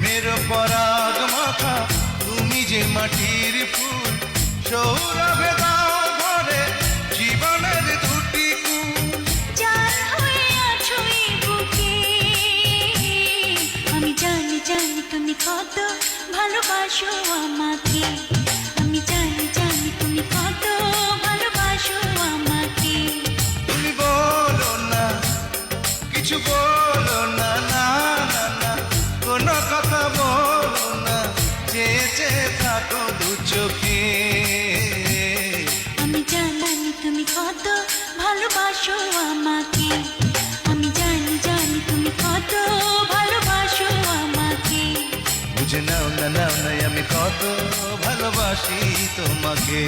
প্রেমের পরাগ মাখা তুমি যে মাটির ফুল, সৌরভে দাও ভরে জীবনের দুটি কুল। যার হয়ে আছো এই বুকে, আমি জানি জানি তুমি কত ভালোবাসো আমাকে। আমি জানি জানি তুমি কত ভালোবাসো আমাকে। তুমি বলো না, কিছু বলো না, না না না, কোনো কথা বলো না, চেয়ে চেয়ে থাকো দু চোখে। আমি জানি তুমি কত ভালোবাসো আমাকে। আমি জানি জানি তুমি কত ভালোবাসো আমাকে। বুঝে নাও না, নাও না, আমি কত ভালোবাসি তোমাকে।